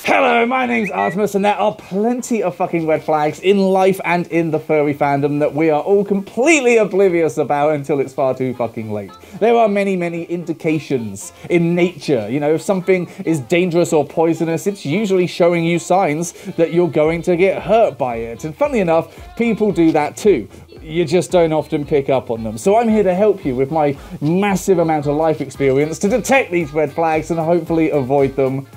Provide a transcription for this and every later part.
Hello, my name's Artemis, and there are plenty of fucking red flags in life and in the furry fandom that we are all completely oblivious about until it's far too fucking late. There are many, many indications in nature. You know, if something is dangerous or poisonous, it's usually showing you signs that you're going to get hurt by it. And funnily enough, people do that too. You just don't often pick up on them. So I'm here to help you with my massive amount of life experience to detect these red flags and hopefully avoid them.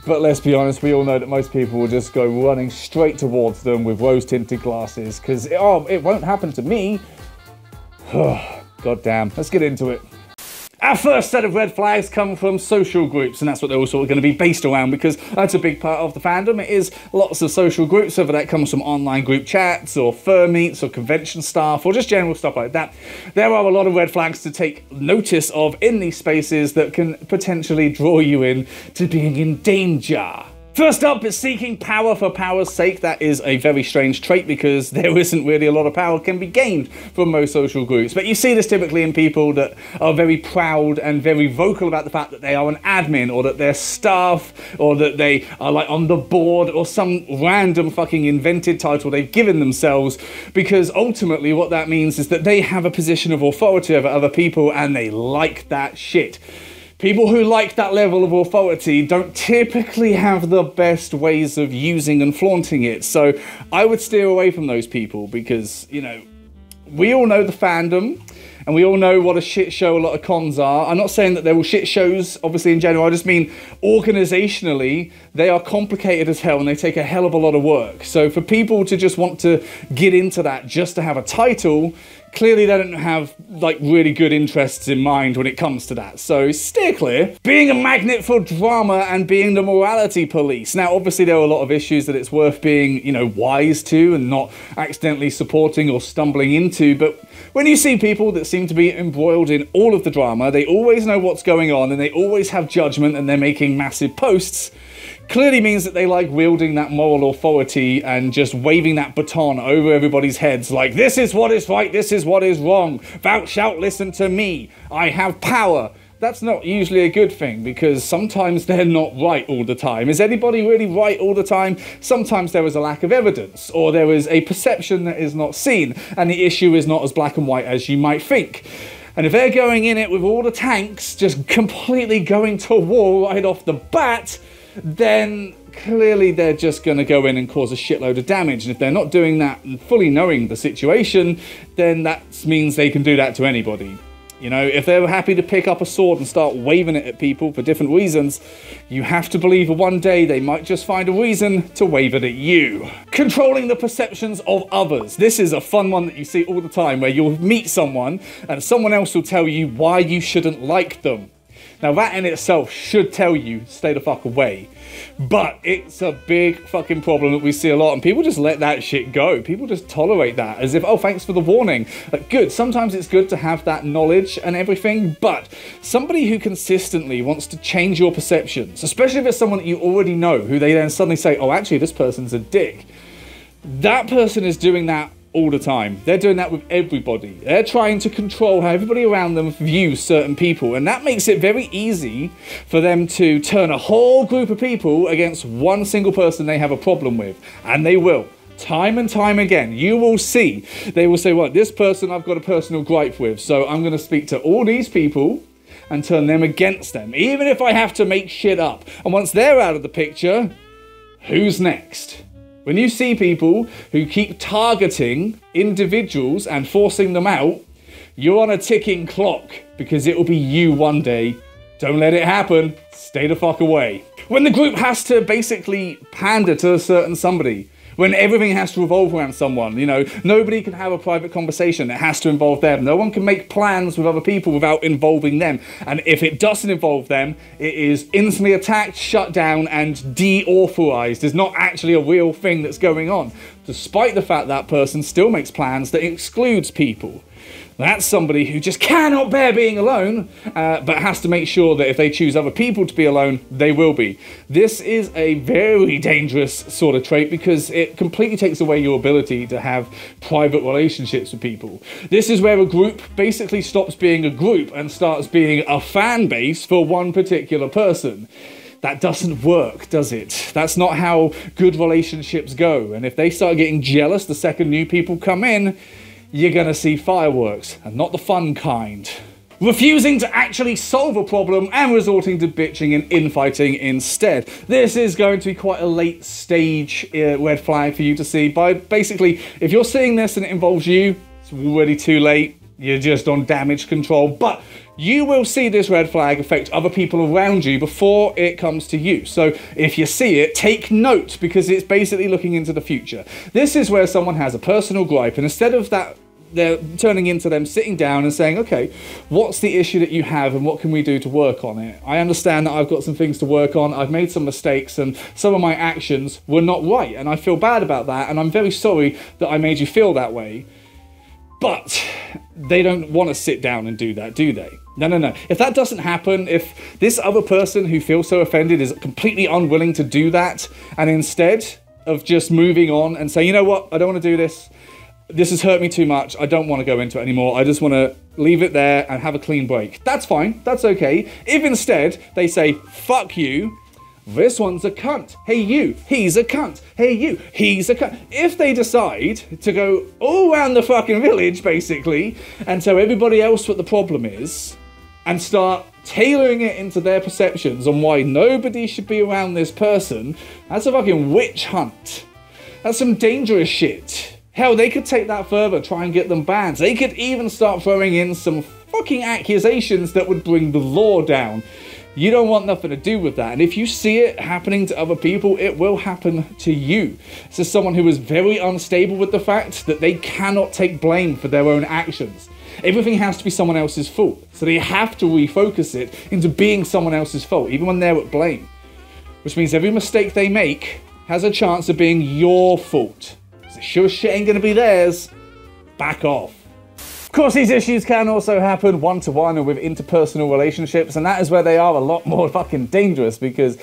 But let's be honest, we all know that most people will just go running straight towards them with rose-tinted glasses, because it won't happen to me. God damn. Let's get into it. Our first set of red flags come from social groups, and that's what they're all sort of going to be based around, because that's a big part of the fandom. It is lots of social groups, whether that comes from online group chats, or fur meets, or convention staff, or just general stuff like that. There are a lot of red flags to take notice of in these spaces that can potentially draw you in to being in danger. First up is seeking power for power's sake. That is a very strange trait because there isn't really a lot of power can be gained from most social groups. But you see this typically in people that are very proud and very vocal about the fact that they are an admin, or that they're staff, or that they are like on the board, or some random fucking invented title they've given themselves, because ultimately what that means is that they have a position of authority over other people and they like that shit. People who like that level of authority don't typically have the best ways of using and flaunting it. So I would steer away from those people because, you know, we all know the fandom and we all know what a shit show a lot of cons are. I'm not saying that they're all shit shows, obviously, in general. I just mean organizationally, they are complicated as hell and they take a hell of a lot of work. So for people to just want to get into that just to have a title, clearly they don't have like really good interests in mind when it comes to that. So steer clear. Being a magnet for drama and being the morality police. Now obviously there are a lot of issues that it's worth being, you know, wise to and not accidentally supporting or stumbling into, but when you see people that seem to be embroiled in all of the drama, they always know what's going on and they always have judgment and they're making massive posts, clearly means that they like wielding that moral authority and just waving that baton over everybody's heads like, this is what is right, this is what is wrong, thou shalt listen to me, I have power. That's not usually a good thing because sometimes they're not right all the time. Is anybody really right all the time? Sometimes there is a lack of evidence, or there is a perception that is not seen, and the issue is not as black and white as you might think. And if they're going in it with all the tanks, just completely going to war right off the bat, then clearly they're just going to go in and cause a shitload of damage. And if they're not doing that and fully knowing the situation, then that means they can do that to anybody. You know, if they're happy to pick up a sword and start waving it at people for different reasons, you have to believe that one day they might just find a reason to wave it at you. Controlling the perceptions of others. This is a fun one that you see all the time, where you'll meet someone and someone else will tell you why you shouldn't like them. Now that in itself should tell you, stay the fuck away. But it's a big fucking problem that we see a lot, and people just let that shit go. People just tolerate that as if, oh, thanks for the warning. Like, good, sometimes it's good to have that knowledge and everything, but somebody who consistently wants to change your perceptions, especially if it's someone that you already know, who they then suddenly say, oh, actually, this person's a dick. That person is doing that all the time. They're doing that with everybody. They're trying to control how everybody around them views certain people, and that makes it very easy for them to turn a whole group of people against one single person they have a problem with, and they will. Time and time again, you will see, they will say, well, this person I've got a personal gripe with, so I'm going to speak to all these people and turn them against them, even if I have to make shit up. And once they're out of the picture, who's next? When you see people who keep targeting individuals and forcing them out, you're on a ticking clock, because it will be you one day. Don't let it happen. Stay the fuck away. When the group has to basically pander to a certain somebody, when everything has to revolve around someone, you know, nobody can have a private conversation. It has to involve them. No one can make plans with other people without involving them. And if it doesn't involve them, it is instantly attacked, shut down, and de-authorized. There's not actually a real thing that's going on, despite the fact that person still makes plans that excludes people. That's somebody who just cannot bear being alone, but has to make sure that if they choose other people to be alone, they will be. This is a very dangerous sort of trait because it completely takes away your ability to have private relationships with people. This is where a group basically stops being a group and starts being a fan base for one particular person. That doesn't work, does it? That's not how good relationships go. And if they start getting jealous the second new people come in, you're gonna see fireworks, and not the fun kind. Refusing to actually solve a problem and resorting to bitching and infighting instead. This is going to be quite a late stage red flag for you to see. By basically, if you're seeing this and it involves you, it's already too late. You're just on damage control. But you will see this red flag affect other people around you before it comes to you. So if you see it, take note, because it's basically looking into the future. This is where someone has a personal gripe, and instead of that, they're turning into them sitting down and saying, okay, what's the issue that you have and what can we do to work on it? I understand that I've got some things to work on. I've made some mistakes and some of my actions were not right, and I feel bad about that, and I'm very sorry that I made you feel that way. But they don't want to sit down and do that, do they? No, no, no. If that doesn't happen, if this other person who feels so offended is completely unwilling to do that, and instead of just moving on and saying, you know what, I don't want to do this, this has hurt me too much, I don't want to go into it anymore, I just want to leave it there and have a clean break. That's fine, that's okay. If instead they say, fuck you, this one's a cunt, hey you, he's a cunt, hey you, he's a cunt. If they decide to go all around the fucking village, basically, and tell everybody else what the problem is, and start tailoring it into their perceptions on why nobody should be around this person, that's a fucking witch hunt. That's some dangerous shit. Hell, they could take that further, try and get them banned. They could even start throwing in some fucking accusations that would bring the law down. You don't want nothing to do with that. And if you see it happening to other people, it will happen to you. This is someone who is very unstable with the fact that they cannot take blame for their own actions. Everything has to be someone else's fault. So they have to refocus it into being someone else's fault, even when they're at blame. Which means every mistake they make has a chance of being your fault. Sure shit ain't gonna be theirs. Back off. Of course, these issues can also happen one-to-one or with interpersonal relationships, and that is where they are a lot more fucking dangerous, because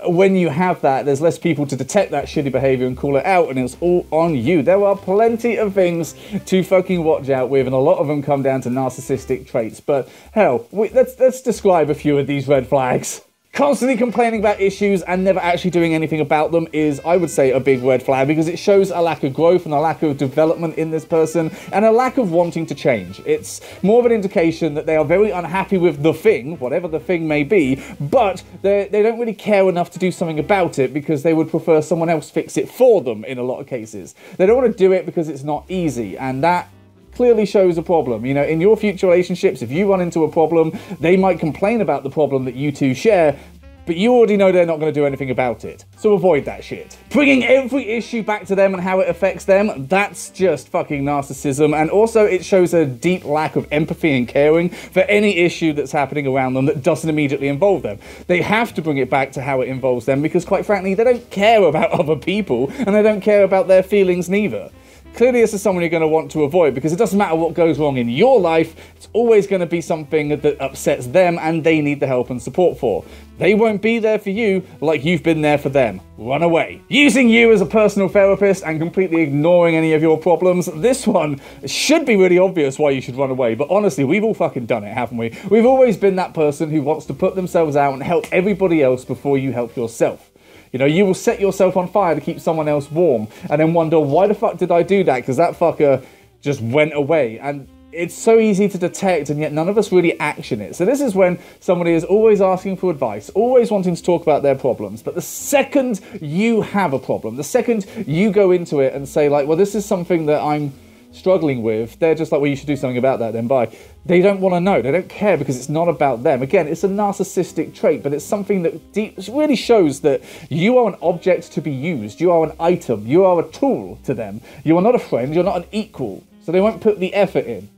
when you have that, there's less people to detect that shitty behavior and call it out, and it's all on you. There are plenty of things to fucking watch out with, and a lot of them come down to narcissistic traits. But hell, let's describe a few of these red flags. Constantly complaining about issues and never actually doing anything about them is, I would say, a big red flag, because it shows a lack of growth and a lack of development in this person and a lack of wanting to change. It's more of an indication that they are very unhappy with the thing, whatever the thing may be, but they don't really care enough to do something about it because they would prefer someone else fix it for them in a lot of cases. They don't want to do it because it's not easy, and that clearly shows a problem. You know, in your future relationships, if you run into a problem, they might complain about the problem that you two share, but you already know they're not going to do anything about it. So avoid that shit. Bringing every issue back to them and how it affects them, that's just fucking narcissism. And also it shows a deep lack of empathy and caring for any issue that's happening around them that doesn't immediately involve them. They have to bring it back to how it involves them because, quite frankly, they don't care about other people and they don't care about their feelings neither. Clearly this is someone you're going to want to avoid, because it doesn't matter what goes wrong in your life, it's always going to be something that upsets them and they need the help and support for. They won't be there for you like you've been there for them. Run away. Using you as a personal therapist and completely ignoring any of your problems, this one should be really obvious why you should run away, but honestly, we've all fucking done it, haven't we? We've always been that person who wants to put themselves out and help everybody else before you help yourself. You know, you will set yourself on fire to keep someone else warm and then wonder, why the fuck did I do that? Because that fucker just went away. And it's so easy to detect, and yet none of us really action it. So this is when somebody is always asking for advice, always wanting to talk about their problems. But the second you have a problem, the second you go into it and say, like, well, this is something that I'm struggling with, they're just like, well, you should do something about that then, bye. They don't want to know, they don't care, because it's not about them. Again, it's a narcissistic trait, but it's something that really shows that you are an object to be used, you are an item, you are a tool to them. You are not a friend, you're not an equal, so they won't put the effort in.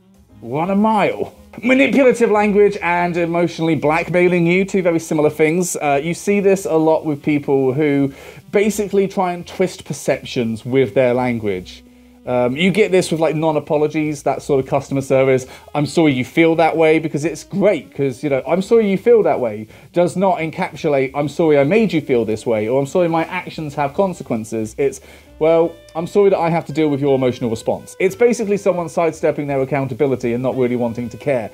Run a mile. Manipulative language and emotionally blackmailing you, two very similar things. You see this a lot with people who basically try and twist perceptions with their language. You get this with like non-apologies, that sort of customer service. I'm sorry you feel that way, because it's great, because, you know, I'm sorry you feel that way does not encapsulate I'm sorry I made you feel this way, or I'm sorry my actions have consequences. It's, well, I'm sorry that I have to deal with your emotional response. It's basically someone sidestepping their accountability and not really wanting to care.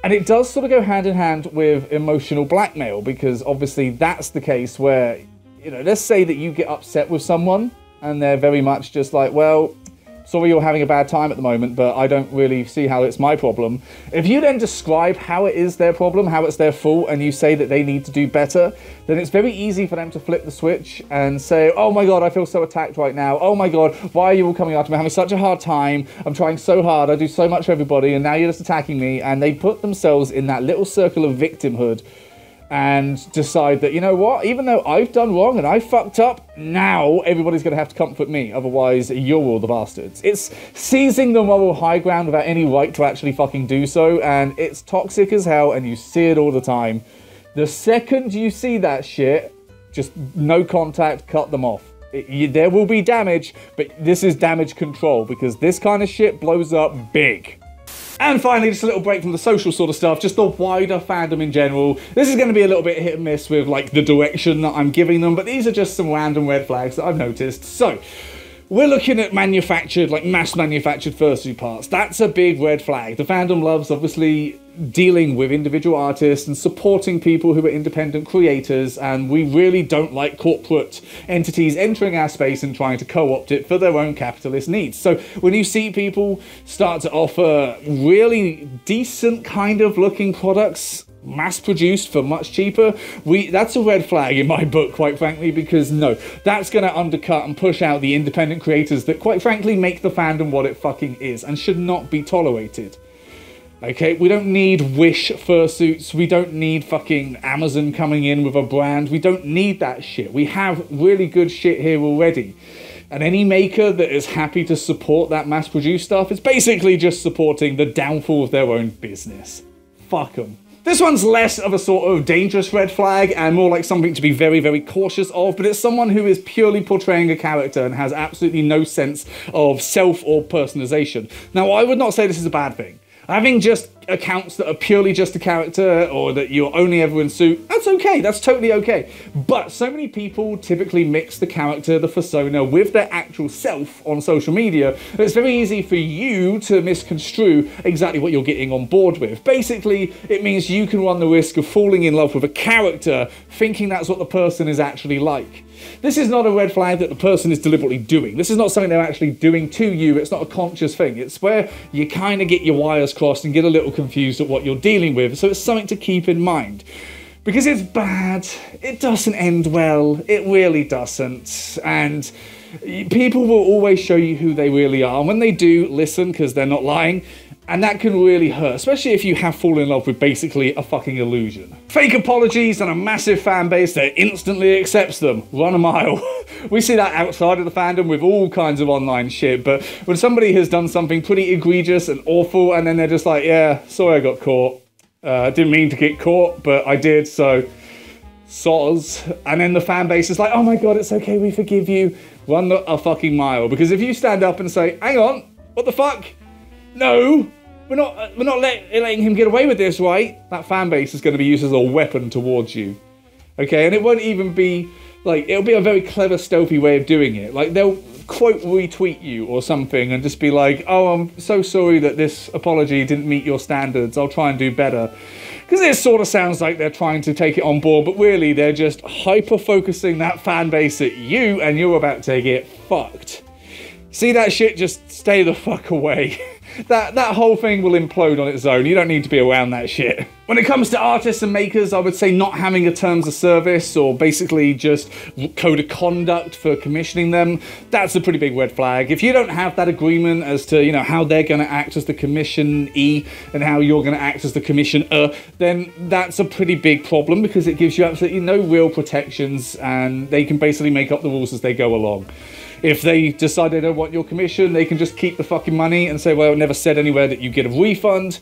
And it does sort of go hand in hand with emotional blackmail, because obviously that's the case where, you know, let's say that you get upset with someone and they're very much just like, well, sorry you're having a bad time at the moment, but I don't really see how it's my problem. If you then describe how it is their problem, how it's their fault, and you say that they need to do better, then it's very easy for them to flip the switch and say, oh my god, I feel so attacked right now. Oh my god, why are you all coming after me? I'm having such a hard time. I'm trying so hard. I do so much for everybody, and now you're just attacking me. And they put themselves in that little circle of victimhood and decide that, you know what, even though I've done wrong and I fucked up, now everybody's going to have to comfort me, otherwise you're all the bastards. It's seizing the moral high ground without any right to actually fucking do so, and it's toxic as hell, and you see it all the time. The second you see that shit, just no contact, cut them off. There will be damage, but this is damage control, because this kind of shit blows up big. And finally, just a little break from the social sort of stuff, just the wider fandom in general. This is going to be a little bit hit and miss with, like, the direction that I'm giving them, but these are just some random red flags that I've noticed. So, we're looking at manufactured, like mass-manufactured fursuit parts. That's a big red flag. The fandom loves, obviously, dealing with individual artists and supporting people who are independent creators, and we really don't like corporate entities entering our space and trying to co-opt it for their own capitalist needs. So when you see people start to offer really decent kind of looking products, mass-produced for much cheaper, that's a red flag in my book, quite frankly, because no, that's going to undercut and push out the independent creators that, quite frankly, make the fandom what it fucking is and should not be tolerated. Okay, we don't need Wish fursuits, we don't need fucking Amazon coming in with a brand, we don't need that shit. We have really good shit here already. And any maker that is happy to support that mass-produced stuff is basically just supporting the downfall of their own business. Fuck them. This one's less of a sort of dangerous red flag and more like something to be very, very cautious of, but it's someone who is purely portraying a character and has absolutely no sense of self or personalization. Now, I would not say this is a bad thing. Having just accounts that are purely just a character, or that you're only ever in suit, that's okay, that's totally okay. But so many people typically mix the character, the persona, with their actual self on social media, that it's very easy for you to misconstrue exactly what you're getting on board with. Basically, it means you can run the risk of falling in love with a character, thinking that's what the person is actually like. This is not a red flag that the person is deliberately doing. This is not something they're actually doing to you. It's not a conscious thing. It's where you kind of get your wires crossed and get a little confused at what you're dealing with. So it's something to keep in mind. Because it's bad. It doesn't end well. It really doesn't. And people will always show you who they really are. And when they do, listen, because they're not lying. And that can really hurt, especially if you have fallen in love with basically a fucking illusion. Fake apologies and a massive fan base that instantly accepts them. Run a mile. We see that outside of the fandom with all kinds of online shit, but when somebody has done something pretty egregious and awful, and then they're just like, yeah, sorry I got caught. Didn't mean to get caught, but I did, so soz. And then the fan base is like, oh my god, it's okay, we forgive you. Run a fucking mile. Because if you stand up and say, hang on, what the fuck? No, we're not letting him get away with this, right? That fan base is going to be used as a weapon towards you. Okay, and it won't even be, like, it'll be a very clever, stealthy way of doing it. Like, they'll quote retweet you or something and just be like, oh, I'm so sorry that this apology didn't meet your standards. I'll try and do better. Because it sort of sounds like they're trying to take it on board, but really they're just hyper-focusing that fan base at you, and you're about to get fucked. See that shit? Just stay the fuck away. That whole thing will implode on its own. You don't need to be around that shit. When it comes to artists and makers, I would say not having a terms of service or basically just code of conduct for commissioning them, that's a pretty big red flag. If you don't have that agreement as to, you know, how they're going to act as the commissionee and how you're going to act as the commissioner, then that's a pretty big problem, because it gives you absolutely no real protections and they can basically make up the rules as they go along. If they decide they don't want your commission, they can just keep the fucking money and say, well, it never said anywhere that you get a refund.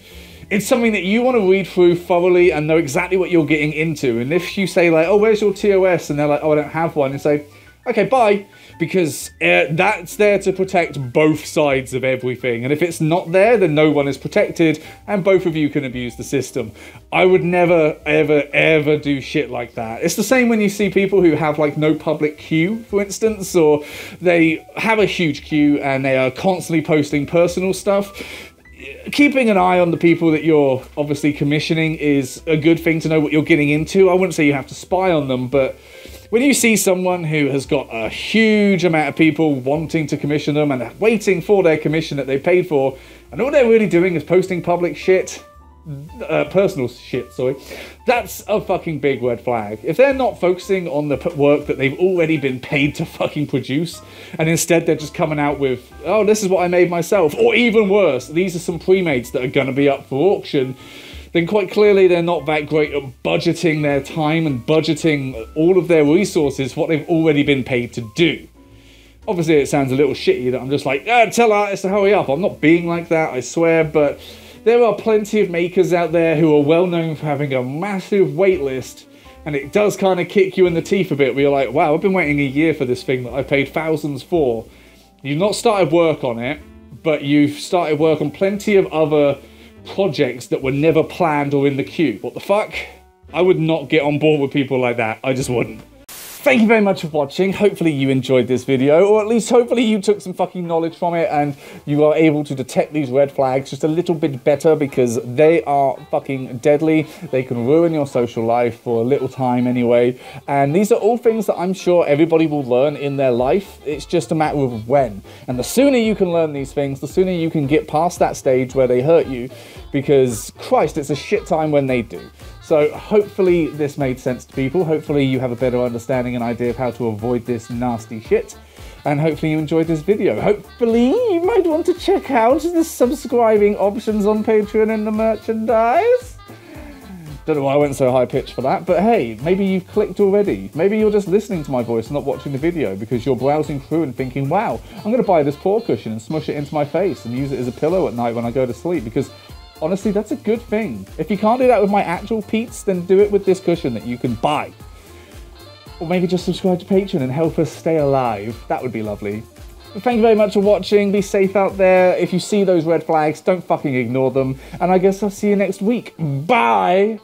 It's something that you want to read through thoroughly and know exactly what you're getting into. And if you say, like, oh, where's your TOS? And they're like, oh, I don't have one. And say, okay, bye. Because that's there to protect both sides of everything. And if it's not there, then no one is protected and both of you can abuse the system. I would never, ever, ever do shit like that. It's the same when you see people who have, like, no public queue, for instance, or they have a huge queue and they are constantly posting personal stuff. keeping an eye on the people that you're obviously commissioning is a good thing to know what you're getting into. I wouldn't say you have to spy on them, but when you see someone who has got a huge amount of people wanting to commission them and waiting for their commission that they paid for, and all they're really doing is posting public shit, personal shit, sorry, that's a fucking big red flag. If they're not focusing on the work that they've already been paid to fucking produce, and instead they're just coming out with, oh, this is what I made myself, or even worse, these are some pre-mates that are going to be up for auction, then quite clearly they're not that great at budgeting their time and budgeting all of their resources for what they've already been paid to do. Obviously it sounds a little shitty that I'm just like, tell artists to hurry up. I'm not being like that, I swear, but there are plenty of makers out there who are well known for having a massive wait list, and it does kind of kick you in the teeth a bit where you're like, wow, I've been waiting a year for this thing that I paid thousands for. You've not started work on it, but you've started work on plenty of other projects that were never planned or in the queue. What the fuck? I would not get on board with people like that. I just wouldn't. Thank you very much for watching. Hopefully you enjoyed this video, or at least hopefully you took some fucking knowledge from it and you are able to detect these red flags just a little bit better, because they are fucking deadly. They can ruin your social life for a little time anyway. And these are all things that I'm sure everybody will learn in their life. It's just a matter of when. And the sooner you can learn these things, the sooner you can get past that stage where they hurt you, because Christ, it's a shit time when they do. So hopefully this made sense to people. Hopefully you have a better understanding and idea of how to avoid this nasty shit. And hopefully you enjoyed this video. Hopefully you might want to check out the subscribing options on Patreon and the merchandise. Don't know why I went so high pitched for that, but hey, maybe you've clicked already. Maybe you're just listening to my voice and not watching the video because you're browsing through and thinking, wow, I'm going to buy this paw cushion and smush it into my face and use it as a pillow at night when I go to sleep, because honestly, that's a good thing. If you can't do that with my actual Pete's, then do it with this cushion that you can buy. Or maybe just subscribe to Patreon and help us stay alive. That would be lovely. But thank you very much for watching. Be safe out there. If you see those red flags, don't fucking ignore them. And I guess I'll see you next week. Bye!